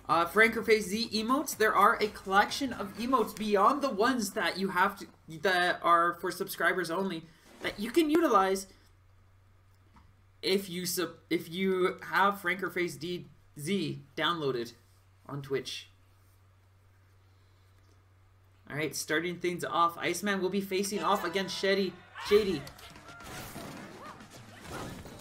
Frankerface Z emotes, there are a collection of emotes beyond the ones that you have to, that are for subscribers only, that you can utilize if you have Frankerface Z downloaded on Twitch. Alright, starting things off, Iceman will be facing off against Shedy.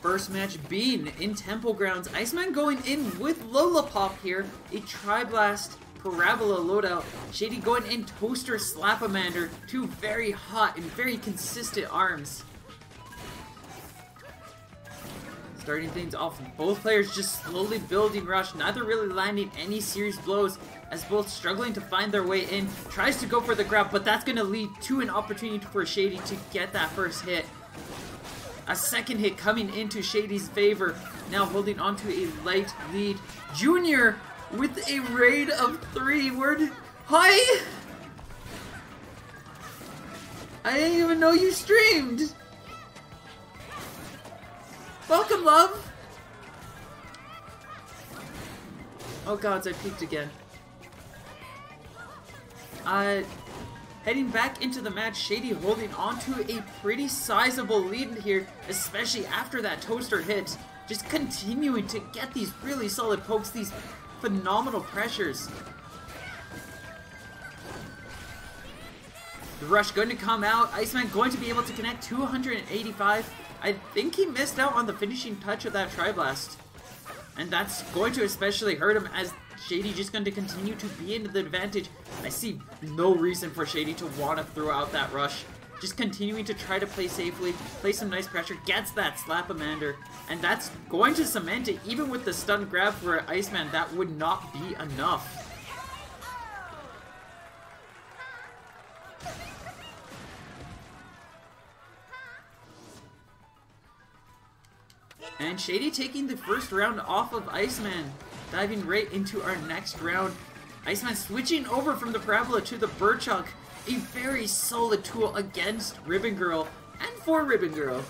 First match being in Temple Grounds. Iceman going in with Lola Pop here. A Tri-Blast Parabola loadout. Shedy going in Toaster Slapamander. Two very hot and very consistent arms. Starting things off, both players just slowly building rush, neither really landing any serious blows, as both struggling to find their way in. Tries to go for the grab, but that's going to lead to an opportunity for Shedy to get that first hit. A second hit coming into Shedy's favor, now holding on to a light lead. Junior with a raid of 3. Hi! I didn't even know you streamed! Welcome, love! Oh gods, I peeked again. Heading back into the match, Shedy holding on to a pretty sizable lead here, especially after that toaster hit. Just continuing to get these really solid pokes, these phenomenal pressures. The rush going to come out. Iceman going to be able to connect 285. I think he missed out on the finishing touch of that Tri-Blast. And that's going to especially hurt him, as Shedy just going to continue to be in the advantage. I see no reason for Shedy to want to throw out that rush. Just continuing to try to play safely, play some nice pressure, gets that Slapamander, and that's going to cement it. Even with the stun grab for Iceman, that would not be enough. And Shedy taking the first round off of Iceman, diving right into our next round. Iceman switching over from the Parabola to the Burchuk, a very solid tool against Ribbon Girl and for Ribbon Girl.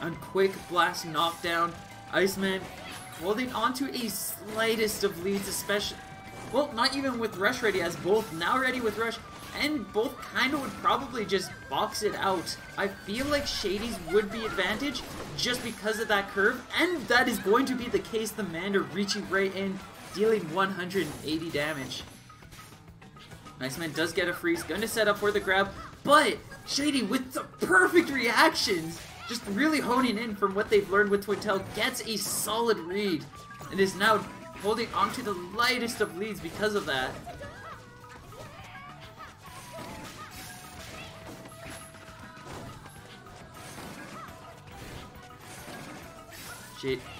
A quick blast knockdown. Iceman holding on to a slightest of leads, especially, well, not even with Rush ready, as both now ready with Rush, and both kind of would probably just box it out. I feel like Shedy's would be advantage just because of that curve, and that is going to be the case. The Mander reaching right in, dealing 180 damage. Iceman does get a freeze, going to set up for the grab, but Shedy with the perfect reactions, just really honing in from what they've learned with Twintel, gets a solid read, and is now holding on to the lightest of leads because of that.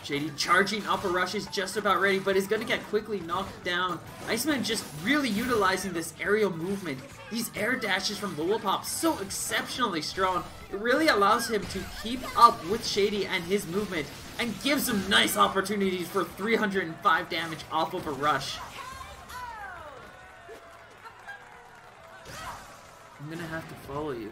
Shedy charging up a rush is just about ready, but is going to get quickly knocked down. Iceman just really utilizing this aerial movement. These air dashes from Lola Pop so exceptionally strong. It really allows him to keep up with Shedy and his movement, and gives him nice opportunities for 305 damage off of a rush. I'm going to have to follow you.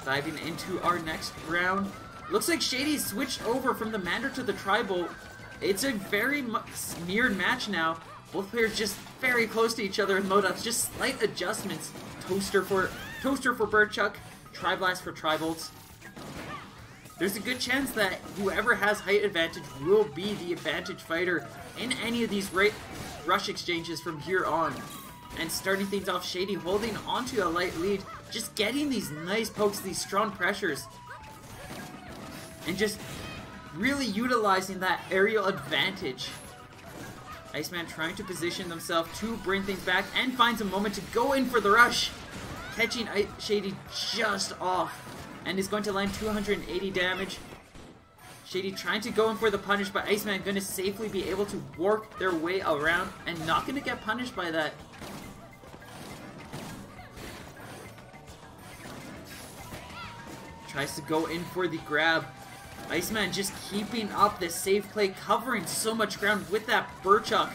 Diving into our next round. Looks like Shedy switched over from the Mander to the Tri-Bolt. It's a very mirrored match now. Both players just very close to each other in loadouts. Just slight adjustments. Toaster for Burchuk. Tri-Blast for Tri-Bolts. There's a good chance that whoever has height advantage will be the advantage fighter in any of these rush exchanges from here on. And starting things off, Shedy holding onto a light lead, just getting these nice pokes, these strong pressures, and just really utilizing that aerial advantage. Iceman trying to position themselves to bring things back, and finds a moment to go in for the rush, catching Shedy just off, and is going to land 280 damage. Shedy trying to go in for the punish, but Iceman going to safely be able to work their way around, and not going to get punished by that. Tries to go in for the grab. Iceman just keeping up this safe play, covering so much ground with that Burchuk,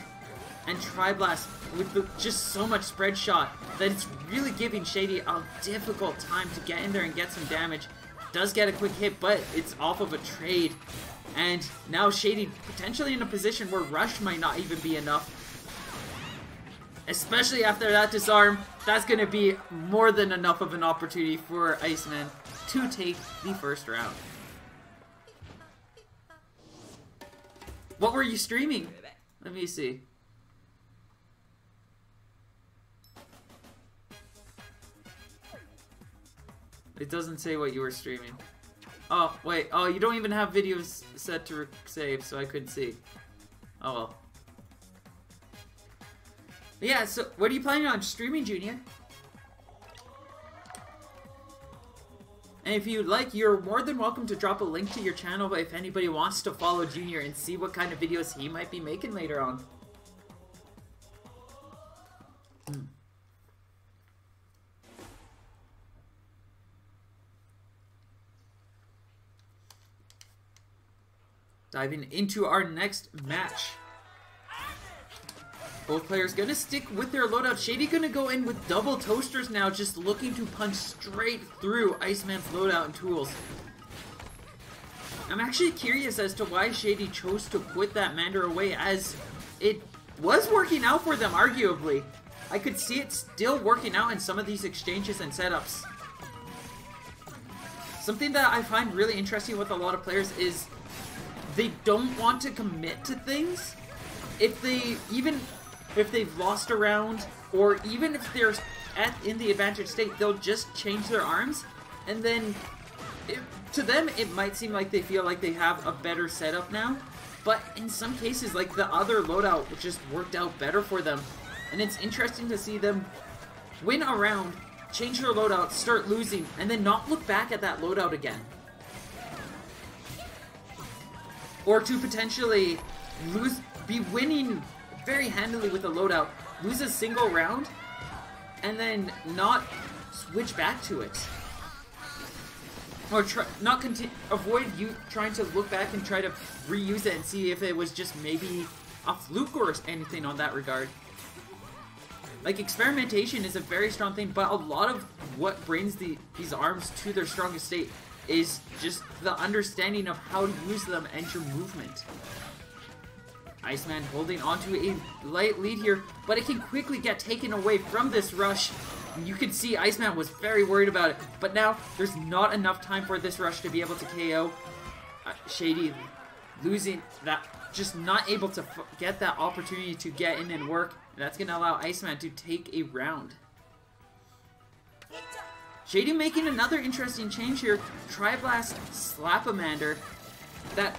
and Tri-Blast with just so much spread shot that it's really giving Shedy a difficult time to get in there and get some damage. Does get a quick hit, but it's off of a trade. And now Shedy potentially in a position where Rush might not even be enough. Especially after that disarm, that's going to be more than enough of an opportunity for Iceman to take the first round. What were you streaming? Let me see. It doesn't say what you were streaming. Oh, wait. Oh, you don't even have videos set to save, so I couldn't see. Oh, well. Yeah, so what are you planning on streaming, Junior? And if you'd like, you're more than welcome to drop a link to your channel if anybody wants to follow Junior and see what kind of videos he might be making later on. Diving into our next match. Both players gonna stick with their loadout. Shedy gonna go in with double toasters now, just looking to punch straight through Iceman's loadout and tools. I'm actually curious as to why Shedy chose to put that Mander away, as it was working out for them, arguably. I could see it still working out in some of these exchanges and setups. Something that I find really interesting with a lot of players is they don't want to commit to things. Even if they've lost a round, or even if they're in the advantage state, they'll just change their arms, and then to them it might seem like they feel like they have a better setup now, but in some cases, like, the other loadout just worked out better for them. And it's interesting to see them win a round, change their loadout, start losing, and then not look back at that loadout again. Or to potentially be winning very handily with a loadout, lose a single round, and then not switch back to it. Or avoid you trying to look back and try to reuse it and see if it was just maybe a fluke or anything on that regard. Like, experimentation is a very strong thing, but a lot of what brings these arms to their strongest state is just the understanding of how to use them and your movement. Iceman holding onto a light lead here, but it can quickly get taken away from this rush. You can see Iceman was very worried about it, but now there's not enough time for this rush to be able to KO. Shedy losing that, just not able to get that opportunity to get in and work. That's going to allow Iceman to take a round. Shedy making another interesting change here. Tri-Blast Slap-a-Mander. That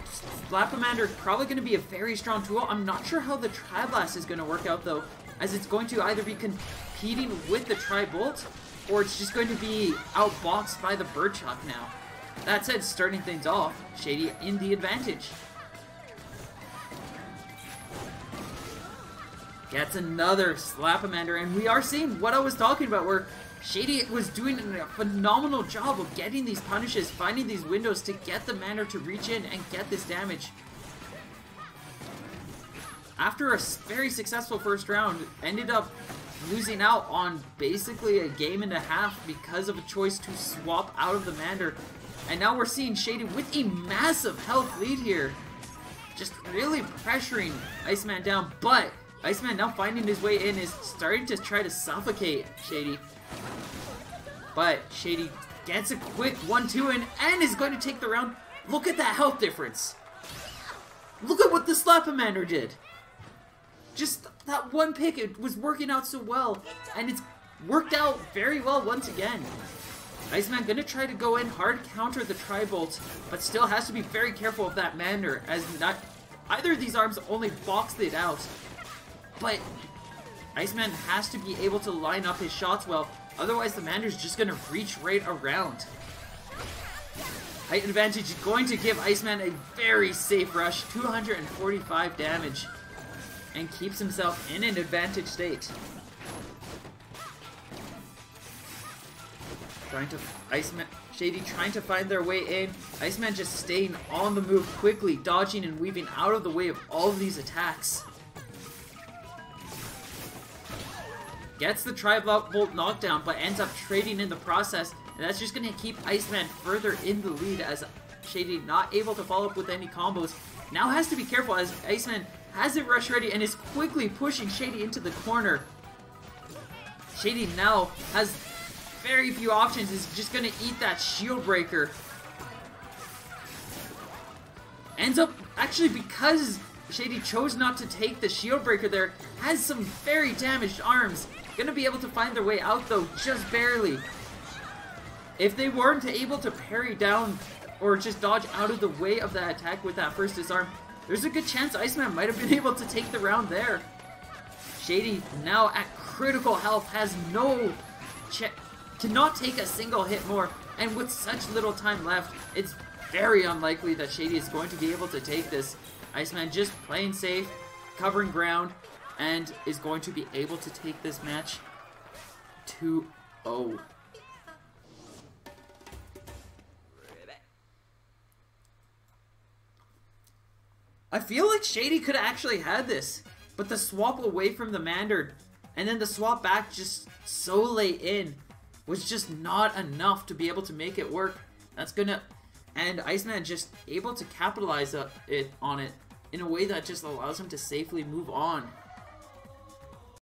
Slap-a-Mander is probably going to be a very strong tool. I'm not sure how the Tri-Blast is going to work out, though, as it's going to either be competing with the Tri-Bolt, or it's just going to be outboxed by the Birdshot now. That said, starting things off, Shedy in the advantage. Gets another Slap-a-Mander, and we are seeing what I was talking about, where Shedy was doing a phenomenal job of getting these punishes, finding these windows to get the Mander to reach in and get this damage. After a very successful first round, ended up losing out on basically a game and a half because of a choice to swap out of the Mander. And now we're seeing Shedy with a massive health lead here. Just really pressuring Iceman down, but Iceman now finding his way in is starting to try to suffocate Shedy. But Shedy gets a quick 1-2 in and is going to take the round. Look at that health difference. Look at what the Slap-a-Mander did. Just that one pick, it was working out so well, and it's worked out very well once again. Iceman gonna try to go in hard, counter the Tri-Bolt, but still has to be very careful of that Mander, as not either of these arms only boxed it out. But Iceman has to be able to line up his shots well, otherwise the Mander's just gonna reach right around. Height advantage is going to give Iceman a very safe rush, 245 damage, and keeps himself in an advantage state. Shedy trying to find their way in. Iceman just staying on the move quickly, dodging and weaving out of the way of all of these attacks. Gets the tri-bolt knockdown, but ends up trading in the process. And that's just going to keep Iceman further in the lead as Shady not able to follow up with any combos. Now has to be careful as Iceman has it rush ready and is quickly pushing Shady into the corner. Shady now has very few options. Is just going to eat that shield breaker. Ends up, actually, because Shady chose not to take the shield breaker there, has some very damaged arms. Gonna be able to find their way out though, just barely. If they weren't able to parry down or just dodge out of the way of that attack with that first disarm, there's a good chance Iceman might have been able to take the round there. Shady, now at critical health, has no cannot take a single hit more, and with such little time left, it's very unlikely that Shady is going to be able to take this. Iceman just playing safe, covering ground, and is going to be able to take this match 2-0. I feel like Shady could have actually had this, but the swap away from the Mander and then the swap back just so late in was just not enough to be able to make it work. That's gonna... And Iceman just able to capitalize on it in a way that just allows him to safely move on.